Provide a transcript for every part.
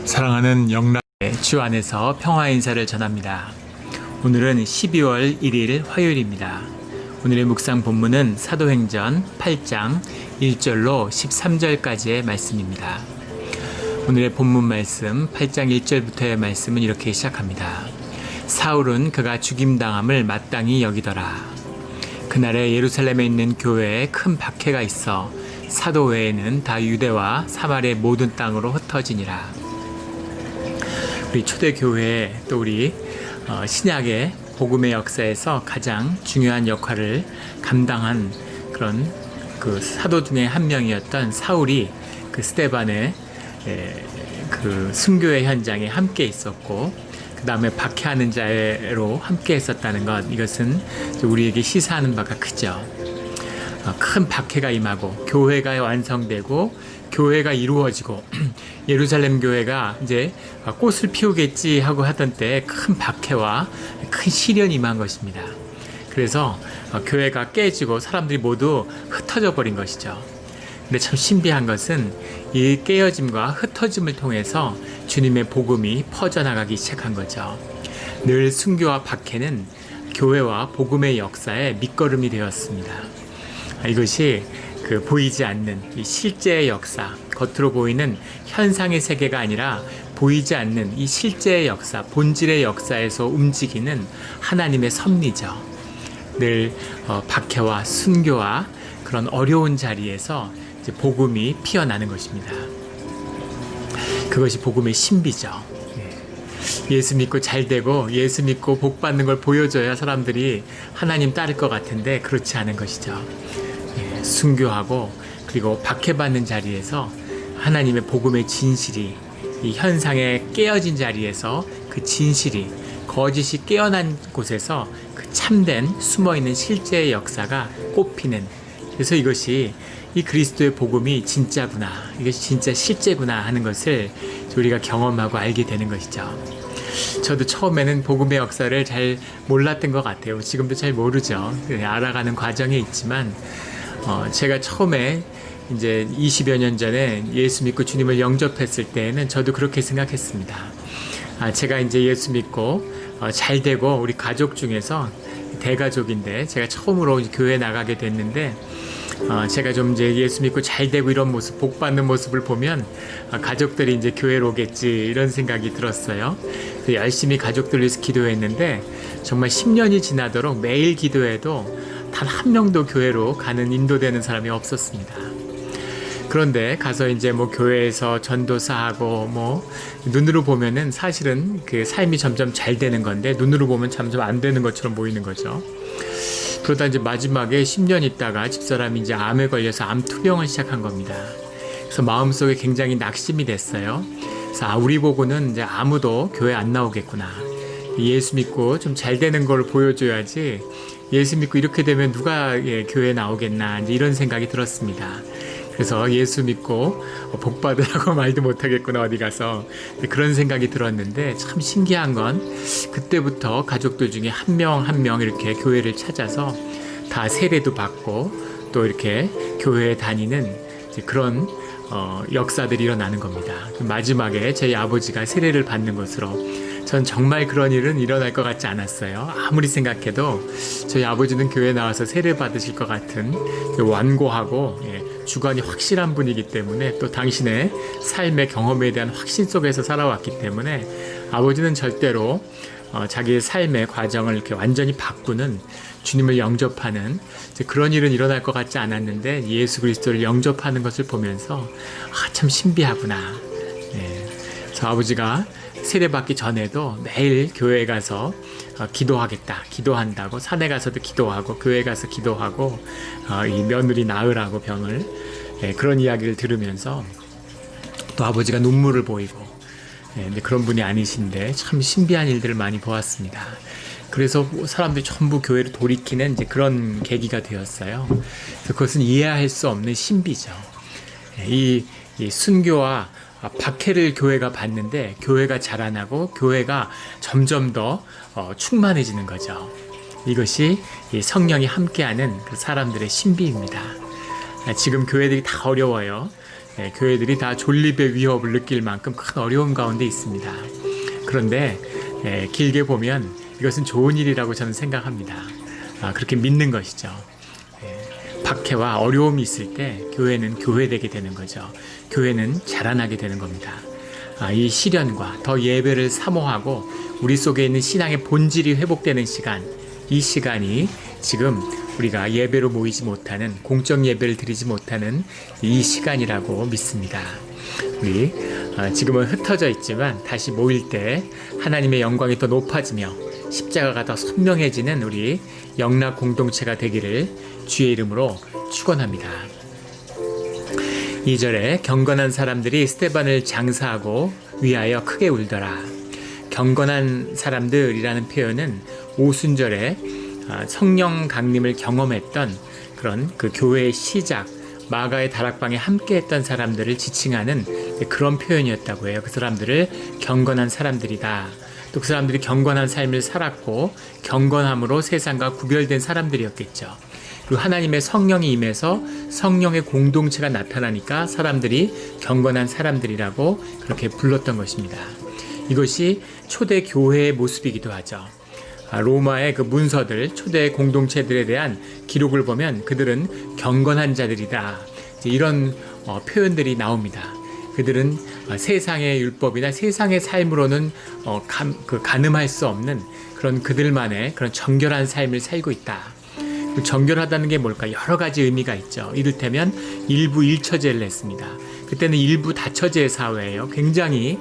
사랑하는 영락의 주 안에서 평화 인사를 전합니다. 오늘은 12월 1일 화요일입니다. 오늘의 묵상 본문은 사도행전 8장 1절로 13절까지의 말씀입니다. 오늘의 본문 말씀 8장 1절부터의 말씀은 이렇게 시작합니다. 사울은 그가 죽임당함을 마땅히 여기더라. 그날에 예루살렘에 있는 교회에 큰 박해가 있어 사도 외에는 다 유대와 사마리아 모든 땅으로 흩어지니라. 우리 초대교회 또 우리 신약의 복음의 역사에서 가장 중요한 역할을 감당한 그런 그 사도 중에 한 명이었던 사울이 그 스데반의 그 순교의 현장에 함께 있었고 그 다음에 박해하는 자로 함께 했었다는 것, 이것은 우리에게 시사하는 바가 크죠. 큰 박해가 임하고 교회가 완성되고 교회가 이루어지고 예루살렘 교회가 이제 꽃을 피우겠지 하고 하던 때 큰 박해와 큰 시련이 임한 것입니다. 그래서 교회가 깨지고 사람들이 모두 흩어져 버린 것이죠. 근데 참 신비한 것은 이 깨어짐과 흩어짐을 통해서 주님의 복음이 퍼져나가기 시작한 거죠. 늘 순교와 박해는 교회와 복음의 역사의 밑거름이 되었습니다. 이것이 그 보이지 않는 이 실제의 역사, 겉으로 보이는 현상의 세계가 아니라 보이지 않는 이 실제의 역사, 본질의 역사에서 움직이는 하나님의 섭리죠. 늘 박해와 순교와 그런 어려운 자리에서 이제 복음이 피어나는 것입니다. 그것이 복음의 신비죠. 예수 믿고 잘 되고 예수 믿고 복 받는 걸 보여줘야 사람들이 하나님 따를 것 같은데 그렇지 않은 것이죠. 순교하고 그리고 박해받는 자리에서 하나님의 복음의 진실이, 이 현상에 깨어진 자리에서 그 진실이, 거짓이 깨어난 곳에서 그 참된 숨어있는 실제의 역사가 꽃피는, 그래서 이것이 이 그리스도의 복음이 진짜구나, 이것이 진짜 실제구나 하는 것을 우리가 경험하고 알게 되는 것이죠. 저도 처음에는 복음의 역사를 잘 몰랐던 것 같아요. 지금도 잘 모르죠. 알아가는 과정에 있지만 제가 처음에 이제 20여 년 전에 예수 믿고 주님을 영접했을 때에는 저도 그렇게 생각했습니다. 제가 이제 예수 믿고 잘 되고 우리 가족 중에서 대가족인데 제가 처음으로 교회에 나가게 됐는데 제가 좀 이제 예수 믿고 잘 되고 이런 모습, 복 받는 모습을 보면 가족들이 이제 교회로 오겠지 이런 생각이 들었어요. 열심히 가족들 위해서 기도했는데 정말 10년이 지나도록 매일 기도해도 단 한 명도 교회로 가는 인도되는 사람이 없었습니다. 그런데 가서 이제 뭐 교회에서 전도사하고 뭐 눈으로 보면은 사실은 그 삶이 점점 잘 되는 건데 눈으로 보면 점점 안 되는 것처럼 보이는 거죠. 그러다 이제 마지막에 10년 있다가 집사람이 이제 암에 걸려서 암 투병을 시작한 겁니다. 그래서 마음속에 굉장히 낙심이 됐어요. 그래서 우리 보고는 이제 아무도 교회 안 나오겠구나. 예수 믿고 좀 잘 되는 걸 보여줘야지 예수 믿고 이렇게 되면 누가 교회에 나오겠나, 이제 이런 생각이 들었습니다. 그래서 예수 믿고 복 받으라고 말도 못하겠구나 어디 가서, 그런 생각이 들었는데 참 신기한 건 그때부터 가족들 중에 한 명 한 명 이렇게 교회를 찾아서 다 세례도 받고 또 이렇게 교회에 다니는 그런 역사들이 일어나는 겁니다. 마지막에 저희 아버지가 세례를 받는 것으로, 전 정말 그런 일은 일어날 것 같지 않았어요. 아무리 생각해도 저희 아버지는 교회에 나와서 세례 받으실 것 같은 완고하고 주관이 확실한 분이기 때문에, 또 당신의 삶의 경험에 대한 확신 속에서 살아왔기 때문에 아버지는 절대로 자기의 삶의 과정을 이렇게 완전히 바꾸는, 주님을 영접하는 그런 일은 일어날 것 같지 않았는데 예수 그리스도를 영접하는 것을 보면서 참 신비하구나. 그래서 아버지가 세례받기 전에도 매일 교회에 가서 기도한다고, 산에 가서도 기도하고 교회에 가서 기도하고 이 며느리 낳으라고 병을, 그런 이야기를 들으면서 또 아버지가 눈물을 보이고, 근데 그런 분이 아니신데 참 신비한 일들을 많이 보았습니다. 그래서 사람들이 전부 교회를 돌이키는 이제 그런 계기가 되었어요. 그래서 그것은 이해할 수 없는 신비죠. 이 순교와 박해를 교회가 받는데 교회가 자라나고 교회가 점점 더 충만해지는 거죠. 이것이 성령이 함께하는 그 사람들의 신비입니다. 지금 교회들이 다 어려워요. 교회들이 다 존립의 위협을 느낄 만큼 큰 어려움 가운데 있습니다. 그런데 길게 보면 이것은 좋은 일이라고 저는 생각합니다. 그렇게 믿는 것이죠. 박해와 어려움이 있을 때 교회는 교회되게 되는 거죠. 교회는 자라나게 되는 겁니다. 이 시련과 더 예배를 사모하고 우리 속에 있는 신앙의 본질이 회복되는 시간, 이 시간이 지금 우리가 예배로 모이지 못하는, 공적 예배를 드리지 못하는 이 시간이라고 믿습니다. 우리 지금은 흩어져 있지만 다시 모일 때 하나님의 영광이 더 높아지며 십자가가 더 선명해지는 우리 영락 공동체가 되기를 주의 이름으로 축원합니다. 2절에 경건한 사람들이 스데반을 장사하고 위하여 크게 울더라. 경건한 사람들이라는 표현은 오순절에 성령 강림을 경험했던 그런 그 교회의 시작, 마가의 다락방에 함께했던 사람들을 지칭하는 그런 표현이었다고 해요. 그 사람들을 경건한 사람들이다. 또 그 사람들이 경건한 삶을 살았고 경건함으로 세상과 구별된 사람들이었겠죠. 그리고 하나님의 성령이 임해서 성령의 공동체가 나타나니까 사람들이 경건한 사람들이라고 그렇게 불렀던 것입니다. 이것이 초대 교회의 모습이기도 하죠. 로마의 그 문서들, 초대 공동체들에 대한 기록을 보면 그들은 경건한 자들이다. 이런 표현들이 나옵니다. 그들은 세상의 율법이나 세상의 삶으로는 가늠할 수 없는 그런 그들만의 그런 정결한 삶을 살고 있다. 정결하다는 게 뭘까? 여러 가지 의미가 있죠. 이를테면 일부 일처제를 했습니다. 그때는 일부 다처제 사회예요. 굉장히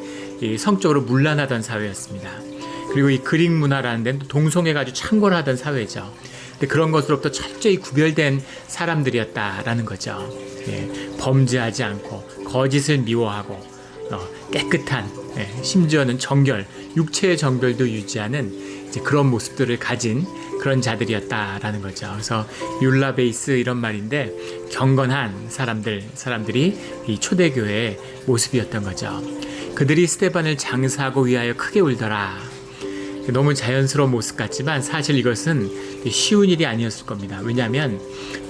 성적으로 문란하던 사회였습니다. 그리고 이 그릭 문화라는 데는 동성애가 아주 창궐하던 사회죠. 근데 그런 것으로부터 철저히 구별된 사람들이었다라는 거죠. 범죄하지 않고 거짓을 미워하고 깨끗한, 심지어는 정결, 육체의 정결도 유지하는 이제 그런 모습들을 가진 그런 자들이었다라는 거죠. 그래서 율라베이스 이런 말인데 경건한 사람들이 이 초대교회의 모습이었던 거죠. 그들이 스데반을 장사하고 위하여 크게 울더라. 너무 자연스러운 모습 같지만 사실 이것은 쉬운 일이 아니었을 겁니다. 왜냐하면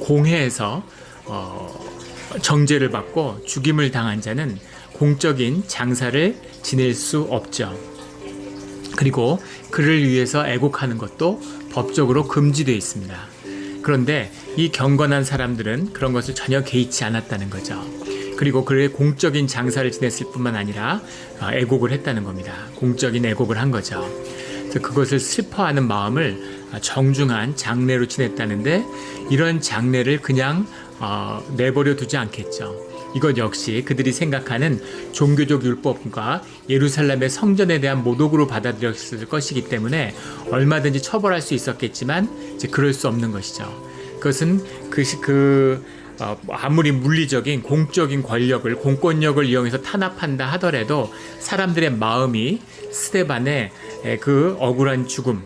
공회에서 정죄를 받고 죽임을 당한 자는 공적인 장사를 지낼 수 없죠. 그리고 그를 위해서 애곡하는 것도 법적으로 금지되어 있습니다. 그런데 이 경건한 사람들은 그런 것을 전혀 개의치 않았다는 거죠. 그리고 그의 공적인 장사를 지냈을 뿐만 아니라 애곡을 했다는 겁니다. 공적인 애곡을 한 거죠. 그래서 그것을 슬퍼하는 마음을 정중한 장례로 지냈다는데 이런 장례를 그냥 내버려 두지 않겠죠. 이것 역시 그들이 생각하는 종교적 율법과 예루살렘의 성전에 대한 모독으로 받아들였을 것이기 때문에 얼마든지 처벌할 수 있었겠지만 이제 그럴 수 없는 것이죠. 그것은 아무리 물리적인 공적인 권력을 공권력을 이용해서 탄압한다 하더라도 사람들의 마음이 스데반의 그 억울한 죽음,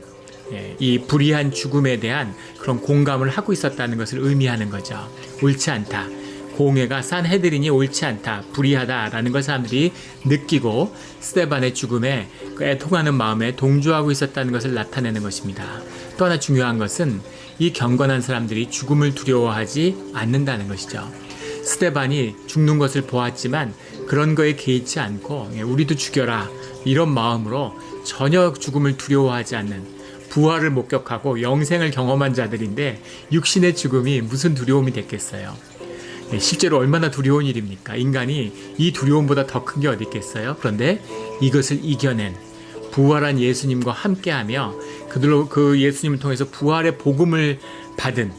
이 불의한 죽음에 대한 그런 공감을 하고 있었다는 것을 의미하는 거죠. 옳지 않다. 공회가 산헤드린이 옳지 않다, 불의하다라는 걸 사람들이 느끼고 스데반의 죽음에 애통하는 마음에 동조하고 있었다는 것을 나타내는 것입니다. 또 하나 중요한 것은 이 경건한 사람들이 죽음을 두려워하지 않는다는 것이죠. 스데반이 죽는 것을 보았지만 그런 거에 개의치 않고 우리도 죽여라 이런 마음으로 전혀 죽음을 두려워하지 않는, 부활을 목격하고 영생을 경험한 자들인데 육신의 죽음이 무슨 두려움이 됐겠어요. 실제로 얼마나 두려운 일입니까? 인간이 이 두려움보다 더 큰 게 어디 있겠어요? 그런데 이것을 이겨낸 부활한 예수님과 함께하며 그들로 그 예수님을 통해서 부활의 복음을 받은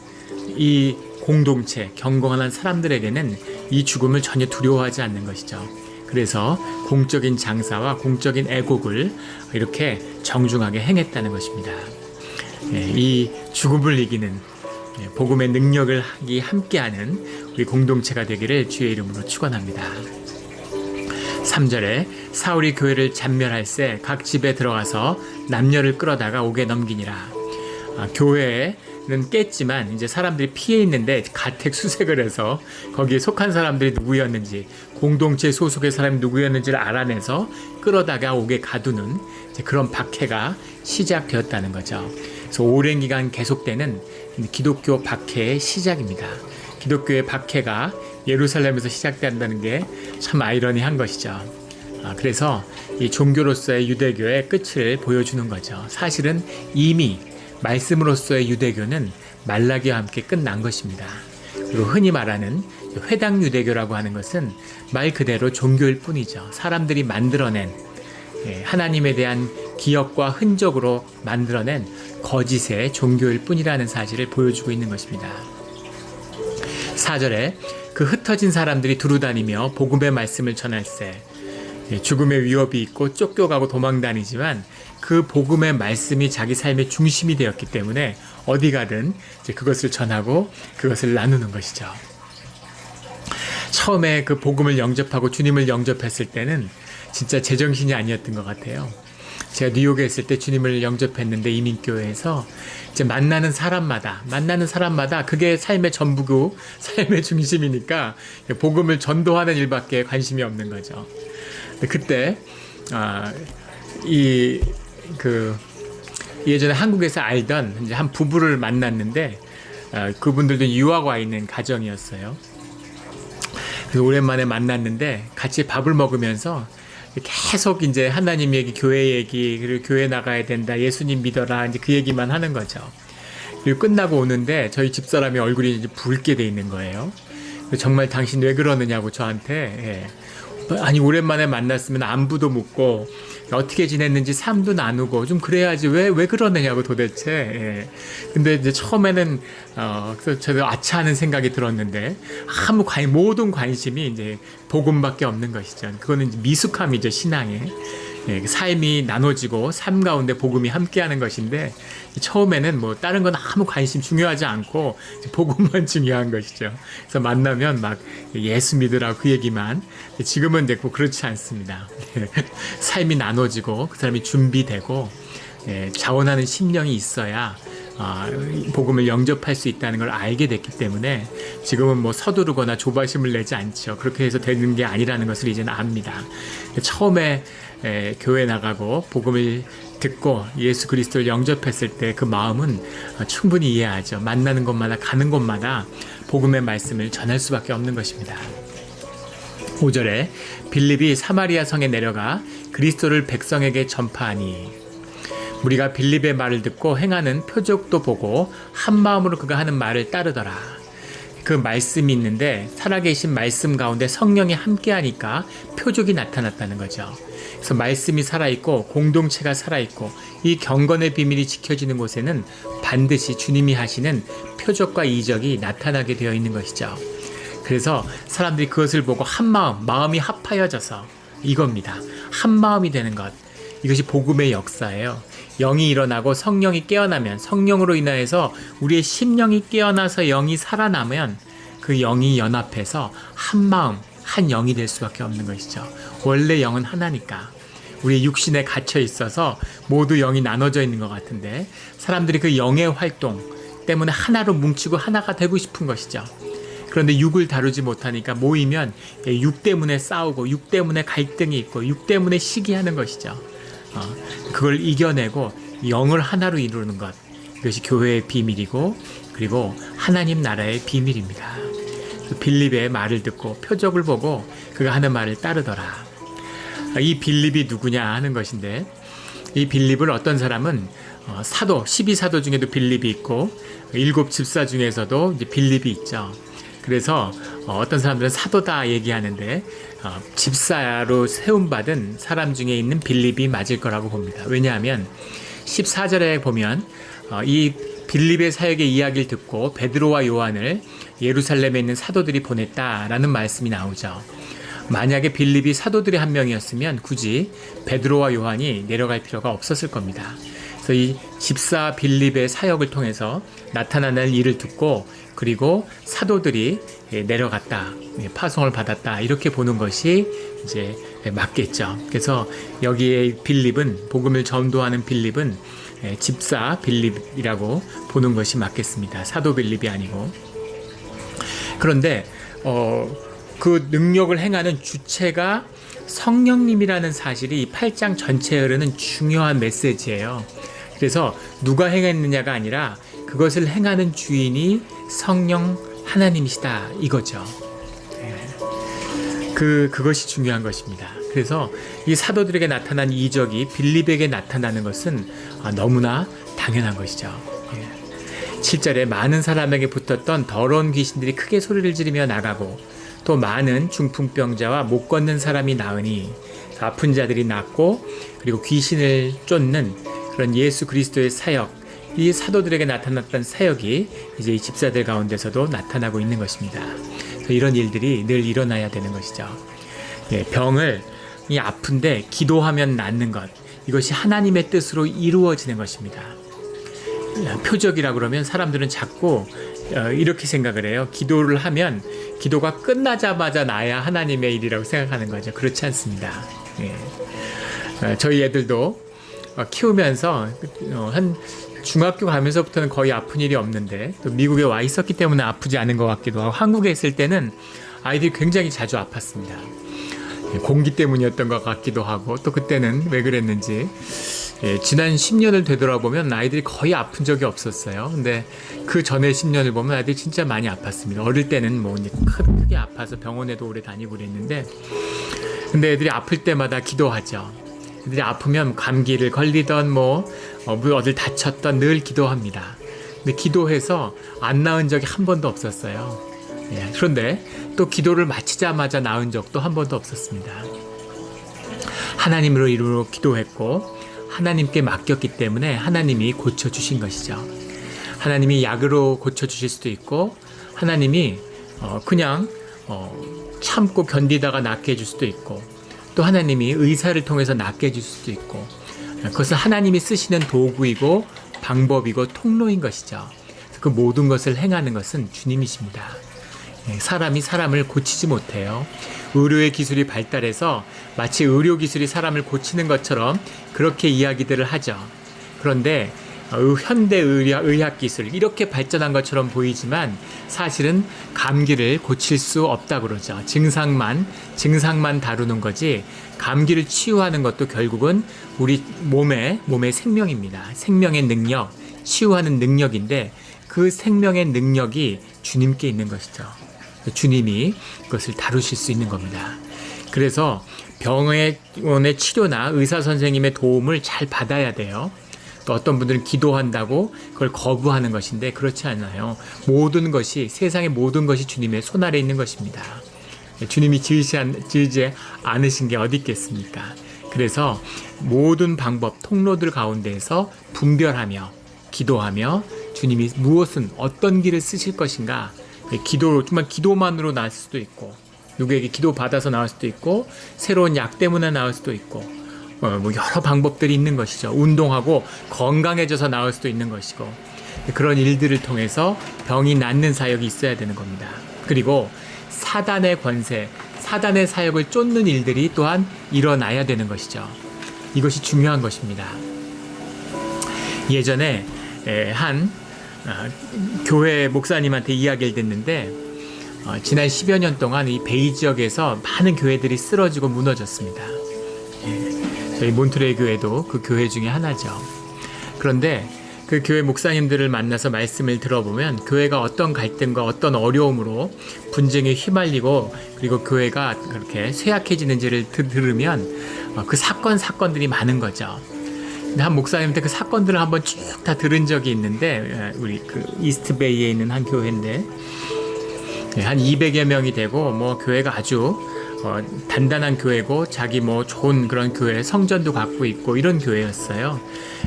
이 공동체, 경건한 사람들에게는 이 죽음을 전혀 두려워하지 않는 것이죠. 그래서 공적인 장사와 공적인 애곡을 이렇게 정중하게 행했다는 것입니다. 이 죽음을 이기는 복음의 능력을 함께하는 우리 공동체가 되기를 주의 이름으로 축원합니다. 3절에 사울이 교회를 잔멸할새 각 집에 들어가서 남녀를 끌어다가 옥에 넘기니라. 교회는 깼지만 이제 사람들이 피해 있는데 가택 수색을 해서 거기에 속한 사람들이 누구였는지, 공동체 소속의 사람이 누구였는지를 알아내서 끌어다가 옥에 가두는 이제 그런 박해가 시작되었다는 거죠. 그래서 오랜 기간 계속되는 기독교 박해의 시작입니다. 기독교의 박해가 예루살렘에서 시작된다는 게 참 아이러니한 것이죠. 그래서 이 종교로서의 유대교의 끝을 보여주는 거죠. 사실은 이미 말씀으로서의 유대교는 말라기와 함께 끝난 것입니다. 그리고 흔히 말하는 회당 유대교라고 하는 것은 말 그대로 종교일 뿐이죠. 사람들이 만들어낸 하나님에 대한 기억과 흔적으로 만들어낸 거짓의 종교일 뿐이라는 사실을 보여주고 있는 것입니다. 4절에 그 흩어진 사람들이 두루다니며 복음의 말씀을 전할세. 죽음의 위협이 있고 쫓겨가고 도망다니지만 그 복음의 말씀이 자기 삶의 중심이 되었기 때문에 어디 가든 이제 그것을 전하고 그것을 나누는 것이죠. 처음에 그 복음을 영접하고 주님을 영접했을 때는 진짜 제정신이 아니었던 것 같아요. 제가 뉴욕에 있을 때 주님을 영접했는데 이민교회에서 이제 만나는 사람마다 그게 삶의 전부고 삶의 중심이니까 복음을 전도하는 일밖에 관심이 없는 거죠. 그때 예전에 한국에서 알던 이제 한 부부를 만났는데 그분들도 유학 와 있는 가정이었어요. 그래서 오랜만에 만났는데 같이 밥을 먹으면서 계속 이제 하나님 얘기, 교회 얘기, 그리고 교회 나가야 된다, 예수님 믿어라, 이제 그 얘기만 하는 거죠. 그리고 끝나고 오는데 저희 집사람의 얼굴이 이제 붉게 돼 있는 거예요. 정말 당신 왜 그러느냐고 저한테. 아니 오랜만에 만났으면 안부도 묻고 어떻게 지냈는지 삶도 나누고 좀 그래야지 왜 그러느냐고 도대체. 근데 이제 처음에는 그래서 저도 아차하는 생각이 들었는데 모든 관심이 이제 복음밖에 없는 것이죠. 그거는 이제 미숙함이죠, 신앙에. 삶이 나눠지고 삶 가운데 복음이 함께하는 것인데 처음에는 뭐 다른 건 아무 관심 중요하지 않고 복음만 중요한 것이죠. 그래서 만나면 막 예수 믿으라 그 얘기만. 지금은 이제 그렇지 않습니다. 삶이 나눠지고 그 사람이 준비되고 자원하는 심령이 있어야 복음을 영접할 수 있다는 걸 알게 됐기 때문에 지금은 뭐 서두르거나 조바심을 내지 않죠. 그렇게 해서 되는 게 아니라는 것을 이제는 압니다. 처음에 교회 나가고 복음을 듣고 예수 그리스도를 영접했을 때 그 마음은 충분히 이해하죠. 만나는 곳마다 가는 곳마다 복음의 말씀을 전할 수밖에 없는 것입니다. 5절에 빌립이 사마리아 성에 내려가 그리스도를 백성에게 전파하니 우리가 빌립의 말을 듣고 행하는 표적도 보고 한 마음으로 그가 하는 말을 따르더라. 그 말씀이 있는데 살아계신 말씀 가운데 성령이 함께하니까 표적이 나타났다는 거죠. 그래서 말씀이 살아있고 공동체가 살아있고 이 경건의 비밀이 지켜지는 곳에는 반드시 주님이 하시는 표적과 이적이 나타나게 되어 있는 것이죠. 그래서 사람들이 그것을 보고 한 마음이 합하여져서 이겁니다. 한 마음이 되는 것. 이것이 복음의 역사예요. 영이 일어나고 성령이 깨어나면 성령으로 인하여서 우리의 심령이 깨어나서 영이 살아나면 그 영이 연합해서 한 마음, 한 영이 될 수밖에 없는 것이죠. 원래 영은 하나니까. 우리 육신에 갇혀 있어서 모두 영이 나눠져 있는 것 같은데 사람들이 그 영의 활동 때문에 하나로 뭉치고 하나가 되고 싶은 것이죠. 그런데 육을 다루지 못하니까 모이면 육 때문에 싸우고 육 때문에 갈등이 있고 육 때문에 시기하는 것이죠. 그걸 이겨내고 영을 하나로 이루는 것, 이것이 교회의 비밀이고 그리고 하나님 나라의 비밀입니다. 빌립의 말을 듣고 표적을 보고 그가 하는 말을 따르더라. 이 빌립이 누구냐 하는 것인데 이 빌립을 어떤 사람은 사도, 12사도 중에도 빌립이 있고 7 집사 중에서도 이제 빌립이 있죠. 그래서 어떤 사람들은 사도다 얘기하는데 집사로 세움받은 사람 중에 있는 빌립이 맞을 거라고 봅니다. 왜냐하면 14절에 보면 이 빌립의 사역의 이야기를 듣고 베드로와 요한을 예루살렘에 있는 사도들이 보냈다라는 말씀이 나오죠. 만약에 빌립이 사도들의 한 명이었으면 굳이 베드로와 요한이 내려갈 필요가 없었을 겁니다. 그래서 이 집사 빌립의 사역을 통해서 나타나는 일을 듣고 그리고 사도들이 내려갔다, 파송을 받았다 이렇게 보는 것이 이제 맞겠죠. 그래서 여기에 빌립은 복음을 전도하는 빌립은 집사 빌립이라고 보는 것이 맞겠습니다. 사도 빌립이 아니고. 그런데 그 능력을 행하는 주체가 성령님이라는 사실이 이 8장 전체에 흐르는 중요한 메시지예요. 그래서 누가 행했느냐가 아니라 그것을 행하는 주인이 성령 하나님이시다 이거죠. 그것이 중요한 것입니다. 그래서 이 사도들에게 나타난 이적이 빌립에게 나타나는 것은 너무나 당연한 것이죠. 7절에 많은 사람에게 붙었던 더러운 귀신들이 크게 소리를 지르며 나가고 또 많은 중풍병자와 못 걷는 사람이 나으니 아픈 자들이 낫고 그리고 귀신을 쫓는 그런 예수 그리스도의 사역, 이 사도들에게 나타났던 사역이 이제 이 집사들 가운데서도 나타나고 있는 것입니다. 이런 일들이 늘 일어나야 되는 것이죠. 병을 아픈데 기도하면 낫는 것, 이것이 하나님의 뜻으로 이루어지는 것입니다. 표적이라 그러면 사람들은 자꾸 이렇게 생각을 해요. 기도를 하면 기도가 끝나자마자 나야 하나님의 일이라고 생각하는 거죠. 그렇지 않습니다. 저희 애들도 키우면서 한 중학교 가면서부터는 거의 아픈 일이 없는데 또 미국에 와 있었기 때문에 아프지 않은 것 같기도 하고, 한국에 있을 때는 아이들이 굉장히 자주 아팠습니다. 공기 때문이었던 것 같기도 하고, 또 그때는 왜 그랬는지 지난 10년을 되돌아보면 아이들이 거의 아픈 적이 없었어요. 근데 그 전에 10년을 보면 아이들이 진짜 많이 아팠습니다. 어릴 때는 뭐 크게 아파서 병원에도 오래 다니고 그랬는데, 근데 애들이 아플 때마다 기도하죠. 애들이 아프면 감기를 걸리던 어딜 다쳤던 늘 기도합니다. 근데 기도해서 안 나은 적이 한 번도 없었어요. 그런데 또 기도를 마치자마자 나은 적도 한 번도 없었습니다. 하나님으로 이루어 기도했고 하나님께 맡겼기 때문에 하나님이 고쳐주신 것이죠. 하나님이 약으로 고쳐주실 수도 있고, 하나님이 그냥 참고 견디다가 낫게 해줄 수도 있고, 또 하나님이 의사를 통해서 낫게 해줄 수도 있고, 그것은 하나님이 쓰시는 도구이고 방법이고 통로인 것이죠. 그 모든 것을 행하는 것은 주님이십니다. 사람이 사람을 고치지 못해요. 의료의 기술이 발달해서 마치 의료 기술이 사람을 고치는 것처럼 그렇게 이야기들을 하죠. 그런데 현대 의학 기술 이렇게 발전한 것처럼 보이지만 사실은 감기를 고칠 수 없다고 그러죠. 증상만 다루는 거지, 감기를 치유하는 것도 결국은 우리 몸의 생명입니다. 생명의 능력, 치유하는 능력인데 그 생명의 능력이 주님께 있는 것이죠. 주님이 그것을 다루실 수 있는 겁니다. 그래서 병원의 치료나 의사 선생님의 도움을 잘 받아야 돼요. 또 어떤 분들은 기도한다고 그걸 거부하는 것인데 그렇지 않아요. 세상의 모든 것이 주님의 손아래 있는 것입니다. 주님이 지으지 않으신 게 어디 있겠습니까? 그래서 모든 방법, 통로들 가운데에서 분별하며 기도하며 주님이 어떤 길을 쓰실 것인가, 정말 기도만으로 나을 수도 있고, 누구에게 기도 받아서 나올 수도 있고, 새로운 약 때문에 나올 수도 있고, 여러 방법들이 있는 것이죠. 운동하고 건강해져서 나올 수도 있는 것이고, 그런 일들을 통해서 병이 낫는 사역이 있어야 되는 겁니다. 그리고 사단의 권세, 사단의 사역을 쫓는 일들이 또한 일어나야 되는 것이죠. 이것이 중요한 것입니다. 예전에 한 교회 목사님한테 이야기를 듣는데, 지난 10여 년 동안 이 베이 지역에서 많은 교회들이 쓰러지고 무너졌습니다. 저희 몬트레이 교회도 그 교회 중에 하나죠. 그런데 그 교회 목사님들을 만나서 말씀을 들어보면 교회가 어떤 갈등과 어떤 어려움으로 분쟁에 휘말리고, 그리고 교회가 그렇게 쇠약해지는지를 들으면 그 사건들이 많은 거죠. 한 목사님한테 그 사건들을 한번 쭉 다 들은 적이 있는데, 우리 그 이스트베이에 있는 한 교회인데 한 200여 명이 되고 교회가 아주 단단한 교회고, 자기 좋은 그런 교회 성전도 갖고 있고 이런 교회였어요.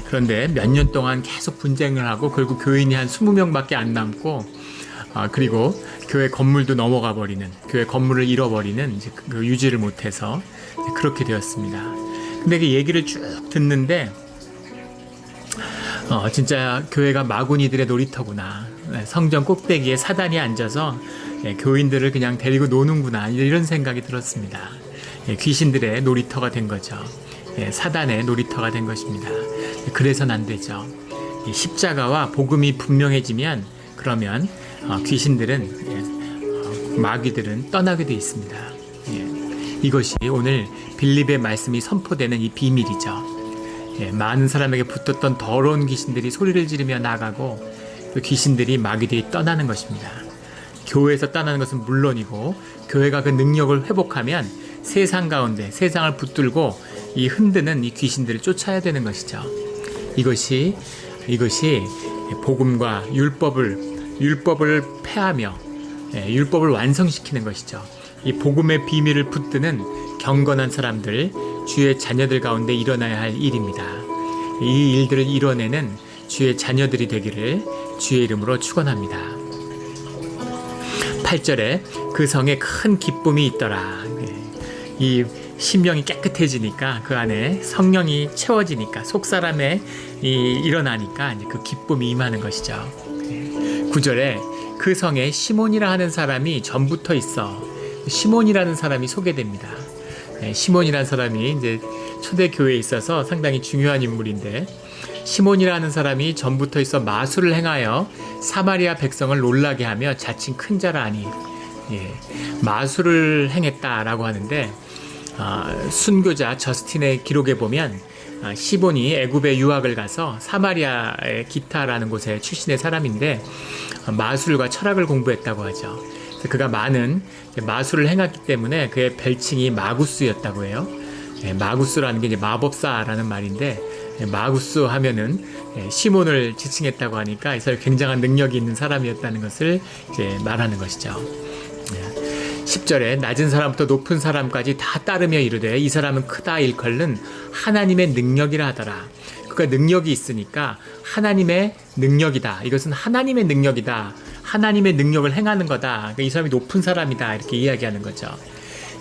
그런데 몇 년 동안 계속 분쟁을 하고 결국 교인이 한 20명밖에 안 남고, 그리고 교회 건물도 넘어가 버리는, 교회 건물을 잃어버리는, 그 유지를 못해서 그렇게 되었습니다. 근데 그 얘기를 쭉 듣는데 진짜 교회가 마구니들의 놀이터구나, 성전 꼭대기에 사단이 앉아서 교인들을 그냥 데리고 노는구나, 이런 생각이 들었습니다. 귀신들의 놀이터가 된 거죠. 사단의 놀이터가 된 것입니다. 그래서는 안 되죠. 십자가와 복음이 분명해지면, 그러면 귀신들은, 마귀들은 떠나게 되어 있습니다. 이것이 오늘 빌립의 말씀이 선포되는 이 비밀이죠. 많은 사람에게 붙었던 더러운 귀신들이 소리를 지르며 나가고, 그 귀신들이, 마귀들이 떠나는 것입니다. 교회에서 떠나는 것은 물론이고 교회가 그 능력을 회복하면 세상 가운데 세상을 붙들고 이 흔드는 이 귀신들을 쫓아야 되는 것이죠. 이것이 복음과 율법을 폐하며 율법을 완성시키는 것이죠. 이 복음의 비밀을 붙드는 경건한 사람들, 주의 자녀들 가운데 일어나야 할 일입니다. 이 일들을 이뤄내는 주의 자녀들이 되기를 주의 이름으로 축원합니다. 8절에 그 성에 큰 기쁨이 있더라. 이 심령이 깨끗해지니까 그 안에 성령이 채워지니까 속사람에 일어나니까 그 기쁨이 임하는 것이죠. 9절에 그 성에 시몬이라 하는 사람이 전부터 있어. 시몬이라는 사람이 소개됩니다. 시몬이라는 사람이 이제 초대교회에 있어서 상당히 중요한 인물인데, 시몬이라는 사람이 전부터 있어 마술을 행하여 사마리아 백성을 놀라게 하며 자칭 큰 자라 하니, 마술을 행했다라고 하는데, 순교자 저스틴의 기록에 보면 시몬이 애굽에 유학을 가서 사마리아의 기타라는 곳에 출신의 사람인데 마술과 철학을 공부했다고 하죠. 그가 많은 마술을 행했기 때문에 그의 별칭이 마구스였다고 해요. 마구스라는 게 이제 마법사라는 말인데, 마구스 하면은 시몬을 지칭했다고 하니까 이 사람이 굉장한 능력이 있는 사람이었다는 것을 이제 말하는 것이죠. 10절에 낮은 사람부터 높은 사람까지 다 따르며 이르되 이 사람은 크다 일컬는 하나님의 능력이라 하더라. 그가 능력이 있으니까 하나님의 능력이다. 이것은 하나님의 능력이다. 하나님의 능력을 행하는 거다. 그러니까 이 사람이 높은 사람이다. 이렇게 이야기하는 거죠.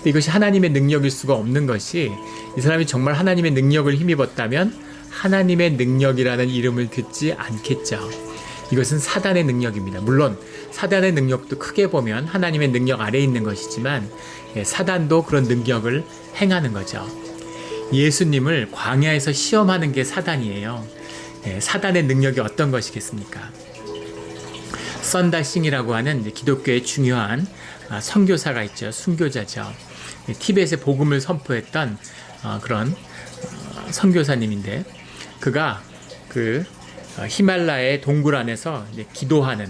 이것이 하나님의 능력일 수가 없는 것이, 이 사람이 정말 하나님의 능력을 힘입었다면 하나님의 능력이라는 이름을 듣지 않겠죠. 이것은 사단의 능력입니다. 물론 사단의 능력도 크게 보면 하나님의 능력 아래에 있는 것이지만 사단도 그런 능력을 행하는 거죠. 예수님을 광야에서 시험하는 게 사단이에요. 사단의 능력이 어떤 것이겠습니까? 썬다싱이라고 하는 기독교의 중요한 선교사가 있죠. 순교자죠. 티벳에 복음을 선포했던 그런 선교사님인데, 그가 그 히말라야의 동굴 안에서 이제 기도하는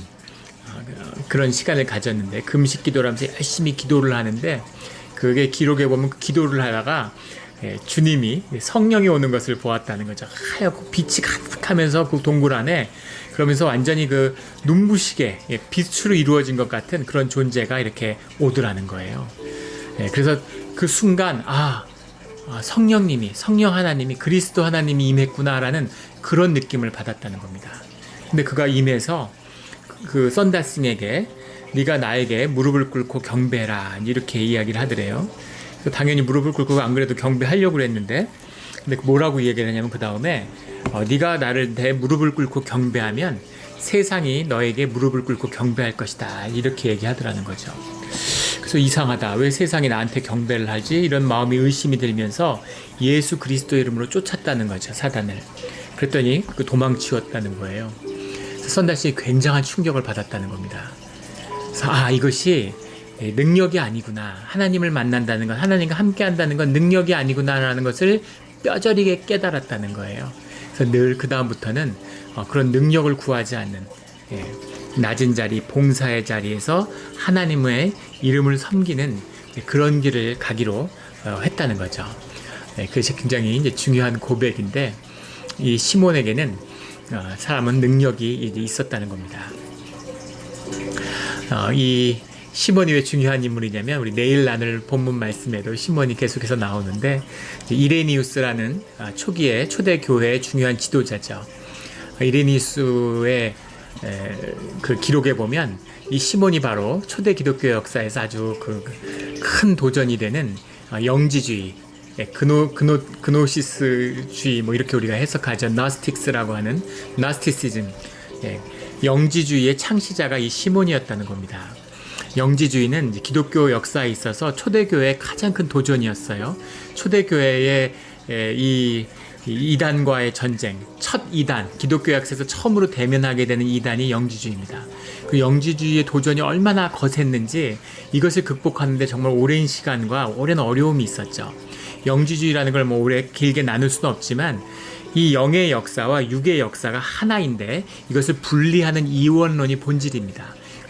그런 시간을 가졌는데, 금식 기도를 하면서 열심히 기도를 하는데, 그게 기록에 보면 그 기도를 하다가 주님이 성령이 오는 것을 보았다는 거죠. 하얗고 빛이 가득하면서 그 동굴 안에, 그러면서 완전히 그 눈부시게 빛으로 이루어진 것 같은 그런 존재가 이렇게 오더라는 거예요. 그래서 그 순간 성령 하나님이, 그리스도 하나님이 임했구나라는 그런 느낌을 받았다는 겁니다. 근데 그가 임해서 그 썬다싱에게 네가 나에게 무릎을 꿇고 경배해라 이렇게 이야기를 하더래요. 당연히 무릎을 꿇고 안 그래도 경배하려고 했는데, 근데 뭐라고 얘기를 하냐면 그 다음에 네가 나를 내 무릎을 꿇고 경배하면 세상이 너에게 무릎을 꿇고 경배할 것이다 이렇게 얘기하더라는 거죠. 그래서 이상하다, 왜 세상이 나한테 경배를 하지? 이런 마음이 의심이 들면서 예수 그리스도의 이름으로 쫓았다는 거죠, 사단을. 그랬더니 그 도망치웠다는 거예요. 선다시 굉장한 충격을 받았다는 겁니다. 그래서 이것이 능력이 아니구나, 하나님을 만난다는 것, 하나님과 함께 한다는 건 능력이 아니구나라는 것을 뼈저리게 깨달았다는 거예요. 그래서 늘 그 다음부터는 그런 능력을 구하지 않는 낮은 자리, 봉사의 자리에서 하나님의 이름을 섬기는 그런 길을 가기로 했다는 거죠. 그것이 굉장히 이제 중요한 고백인데, 이 시몬에게는 사람은 능력이 이제 있었다는 겁니다. 이 시몬이 왜 중요한 인물이냐면, 우리 내일 나눌 본문 말씀에도 시몬이 계속해서 나오는데, 이레니우스라는 초기에 초대교회의 중요한 지도자죠. 이레니우스의 그 기록에 보면 이 시몬이 바로 초대 기독교 역사에서 아주 큰 도전이 되는 영지주의, 그노시스주의 뭐 이렇게 우리가 해석하죠. 나스틱스라고 하는 나스티시즘, 영지주의의 창시자가 이 시몬이었다는 겁니다. 영지주의는 기독교 역사에 있어서 초대교회의 가장 큰 도전이었어요. 초대교회의 이 이단과의 전쟁, 첫 이단, 기독교 역사에서 처음으로 대면하게 되는 이단이 영지주의입니다. 그 영지주의의 도전이 얼마나 거셌는지 이것을 극복하는데 정말 오랜 시간과 오랜 어려움이 있었죠. 영지주의라는 걸 뭐 오래 길게 나눌 수는 없지만, 이 영의 역사와 육의 역사가 하나인데 이것을 분리하는 이원론이 본질입니다.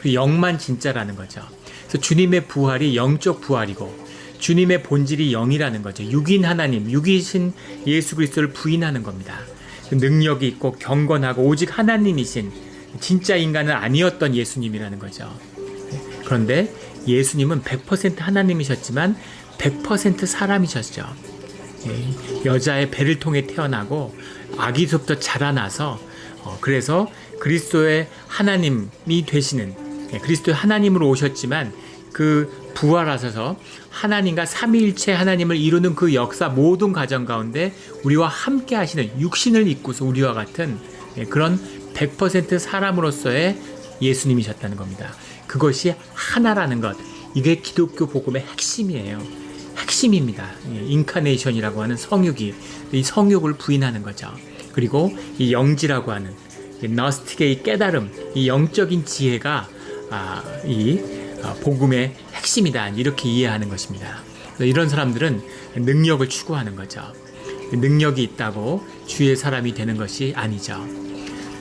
그 영만 진짜라는 거죠. 그래서 주님의 부활이 영적 부활이고 주님의 본질이 영이라는 거죠. 육인 하나님, 육이신 예수 그리스도를 부인하는 겁니다. 능력이 있고 경건하고 오직 하나님이신 진짜 인간은 아니었던 예수님이라는 거죠. 그런데 예수님은 100% 하나님이셨지만 100% 사람이셨죠. 여자의 배를 통해 태어나고 아기서부터 자라나서 그래서 그리스도의 하나님이 되시는 그리스도의 하나님으로 오셨지만 그 부활하셔서 하나님과 삼위일체 하나님을 이루는 그 역사 모든 과정 가운데 우리와 함께 하시는 육신을 입고서 우리와 같은 그런 100% 사람으로서의 예수님이셨다는 겁니다. 그것이 하나라는 것, 이게 기독교 복음의 핵심이에요. 핵심입니다. 인카네이션이라고 하는 성육이 이 성육을 부인하는 거죠. 그리고 이 영지라고 하는 너스틱의 깨달음, 이 영적인 지혜가 이 복음의 핵심이다, 이렇게 이해하는 것입니다. 이런 사람들은 능력을 추구하는 거죠. 능력이 있다고 주의 사람이 되는 것이 아니죠.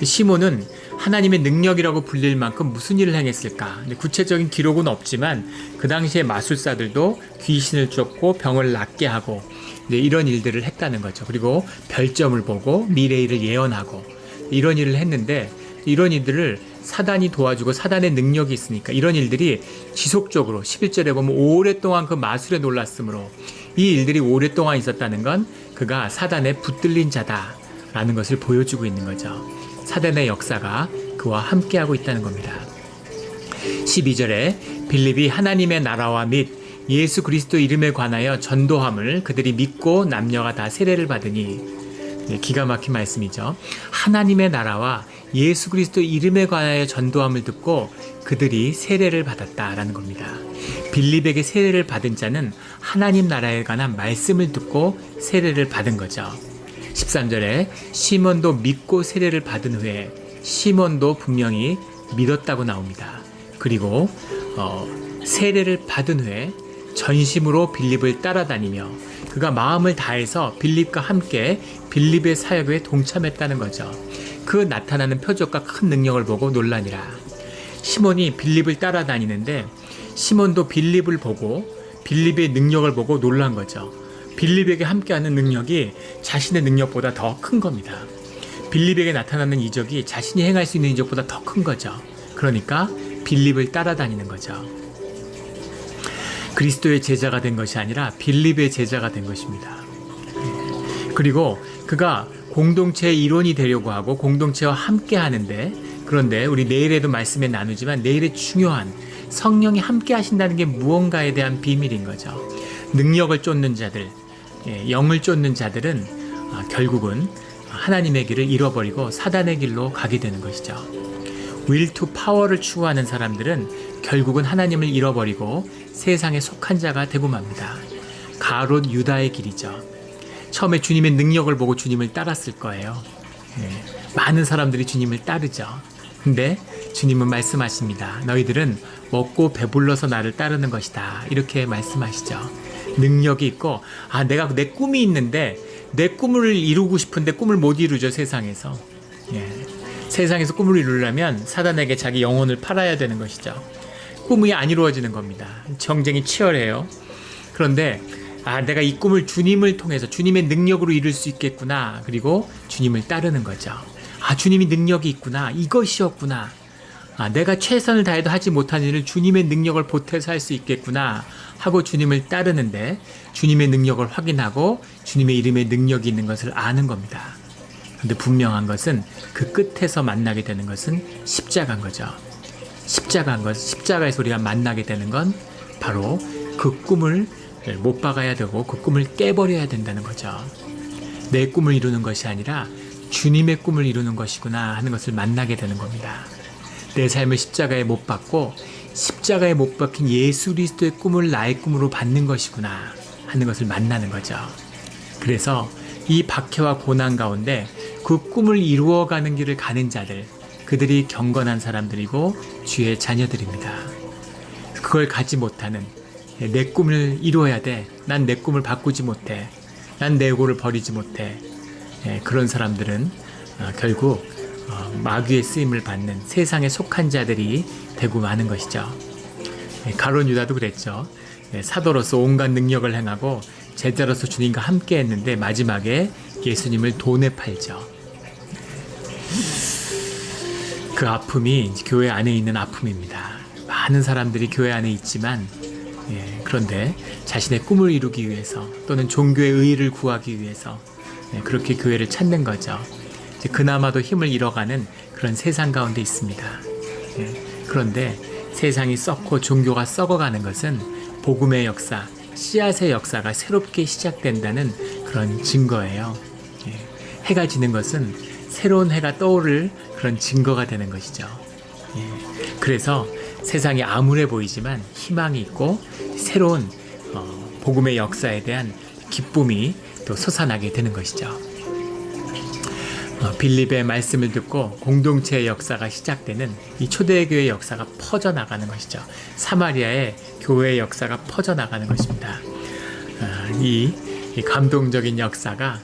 시몬은 하나님의 능력이라고 불릴 만큼 무슨 일을 행했을까? 구체적인 기록은 없지만 그 당시에 마술사들도 귀신을 쫓고 병을 낫게 하고 이런 일들을 했다는 거죠. 그리고 별점을 보고 미래일을 예언하고 이런 일을 했는데 이런 일들을 사단이 도와주고 사단의 능력이 있으니까 이런 일들이 지속적으로 11절에 보면 오랫동안 그 마술에 놀랐으므로 이 일들이 오랫동안 있었다는 건 그가 사단에 붙들린 자다라는 것을 보여주고 있는 거죠. 사단의 역사가 그와 함께하고 있다는 겁니다. 12절에 빌립이 하나님의 나라와 및 예수 그리스도 이름에 관하여 전도함을 그들이 믿고 남녀가 다 세례를 받으니, 기가 막힌 말씀이죠. 하나님의 나라와 예수 그리스도 이름에 관하여 전도함을 듣고 그들이 세례를 받았다라는 겁니다. 빌립에게 세례를 받은 자는 하나님 나라에 관한 말씀을 듣고 세례를 받은 거죠. 13절에 시몬도 믿고 세례를 받은 후에 시몬도 분명히 믿었다고 나옵니다. 그리고 세례를 받은 후에 전심으로 빌립을 따라다니며 그가 마음을 다해서 빌립과 함께 빌립의 사역에 동참했다는 거죠. 그 나타나는 표적과 큰 능력을 보고 놀라니라. 시몬이 빌립을 따라다니는데 시몬도 빌립을 보고 빌립의 능력을 보고 놀란 거죠. 빌립에게 함께하는 능력이 자신의 능력보다 더 큰 겁니다. 빌립에게 나타나는 이적이 자신이 행할 수 있는 이적보다 더 큰 거죠. 그러니까 빌립을 따라다니는 거죠. 그리스도의 제자가 된 것이 아니라 빌립의 제자가 된 것입니다. 그리고 그가 공동체의 일원이 되려고 하고 공동체와 함께 하는데, 그런데 우리 내일에도 말씀에 나누지만 내일의 중요한 성령이 함께 하신다는 게 무언가에 대한 비밀인 거죠. 능력을 쫓는 자들, 영을 쫓는 자들은 결국은 하나님의 길을 잃어버리고 사단의 길로 가게 되는 것이죠. will to power를 추구하는 사람들은 결국은 하나님을 잃어버리고 세상에 속한 자가 되고 맙니다. 가롯 유다의 길이죠. 처음에 주님의 능력을 보고 주님을 따랐을 거예요. 많은 사람들이 주님을 따르죠. 근데 주님은 말씀하십니다. 너희들은 먹고 배불러서 나를 따르는 것이다. 이렇게 말씀하시죠. 능력이 있고 내가 내 꿈이 있는데 내 꿈을 이루고 싶은데 꿈을 못 이루죠. 세상에서. 세상에서 꿈을 이루려면 사단에게 자기 영혼을 팔아야 되는 것이죠. 꿈이 안 이루어지는 겁니다. 경쟁이 치열해요. 그런데 내가 이 꿈을 주님을 통해서 주님의 능력으로 이룰 수 있겠구나. 그리고 주님을 따르는 거죠. 주님이 능력이 있구나. 이것이었구나. 내가 최선을 다해도 하지 못한 일을 주님의 능력을 보태서 할 수 있겠구나 하고 주님을 따르는데 주님의 능력을 확인하고 주님의 이름에 능력이 있는 것을 아는 겁니다. 그런데 분명한 것은 그 끝에서 만나게 되는 것은 십자가인 거죠. 십자가에서 우리가 만나게 되는 건 바로 그 꿈을 못 박아야 되고 그 꿈을 깨버려야 된다는 거죠. 내 꿈을 이루는 것이 아니라 주님의 꿈을 이루는 것이구나 하는 것을 만나게 되는 겁니다. 내 삶을 십자가에 못 박고 십자가에 못 박힌 예수 그리스도의 꿈을 나의 꿈으로 받는 것이구나 하는 것을 만나는 거죠. 그래서 이 박해와 고난 가운데 그 꿈을 이루어가는 길을 가는 자들, 그들이 경건한 사람들이고 주의 자녀들입니다. 그걸 가지 못하는, 내 꿈을 이루어야 돼, 난 내 꿈을 바꾸지 못해, 난 내 에고를 버리지 못해, 그런 사람들은 결국 마귀의 쓰임을 받는 세상에 속한 자들이 되고 마는 것이죠. 가룟 유다도 그랬죠. 사도로서 온갖 능력을 행하고 제자로서 주님과 함께 했는데 마지막에 예수님을 돈에 팔죠. 그 아픔이 교회 안에 있는 아픔입니다. 많은 사람들이 교회 안에 있지만 그런데 자신의 꿈을 이루기 위해서 또는 종교의 의의를 구하기 위해서 그렇게 교회를 찾는 거죠. 그나마도 힘을 잃어가는 그런 세상 가운데 있습니다. 그런데 세상이 썩고 종교가 썩어가는 것은 복음의 역사, 씨앗의 역사가 새롭게 시작된다는 그런 증거예요. 해가 지는 것은 새로운 해가 떠오를 그런 증거가 되는 것이죠. 그래서 세상이 암울해 보이지만 희망이 있고 새로운 복음의 역사에 대한 기쁨이 또 솟아나게 되는 것이죠. 빌립의 말씀을 듣고 공동체의 역사가 시작되는 이 초대교회 역사가 퍼져나가는 것이죠. 사마리아의 교회의 역사가 퍼져나가는 것입니다. 이 감동적인 역사가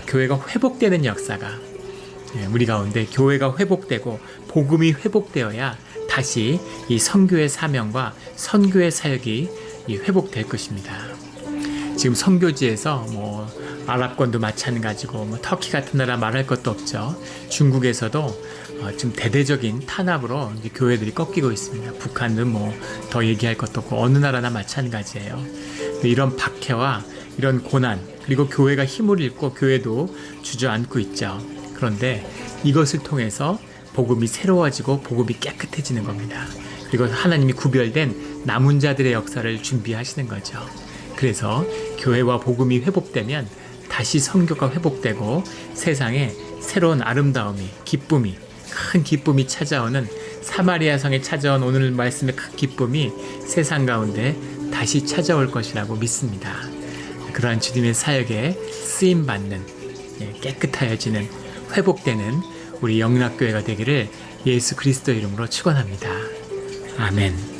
교회가 회복되는 역사가 우리 가운데 교회가 회복되고 복음이 회복되어야 다시 이 선교의 사명과 선교의 사역이 회복될 것입니다. 지금 선교지에서 아랍권도 마찬가지고 터키 같은 나라 말할 것도 없죠. 중국에서도 지금 대대적인 탄압으로 이제 교회들이 꺾이고 있습니다. 북한은 더 얘기할 것도 없고 어느 나라나 마찬가지예요. 이런 박해와 이런 고난 그리고 교회가 힘을 잃고 교회도 주저앉고 있죠. 그런데 이것을 통해서 복음이 새로워지고 복음이 깨끗해지는 겁니다. 그리고 하나님이 구별된 남은 자들의 역사를 준비하시는 거죠. 그래서 교회와 복음이 회복되면 다시 선교가 회복되고 세상에 새로운 아름다움이 기쁨이 큰 기쁨이 찾아오는 사마리아 성에 찾아온 오늘 말씀의 큰 기쁨이 세상 가운데 다시 찾아올 것이라고 믿습니다. 그러한 주님의 사역에 쓰임받는 깨끗하여지는 회복되는 우리 영락교회가 되기를 예수 그리스도 이름으로 축원합니다. 아멘.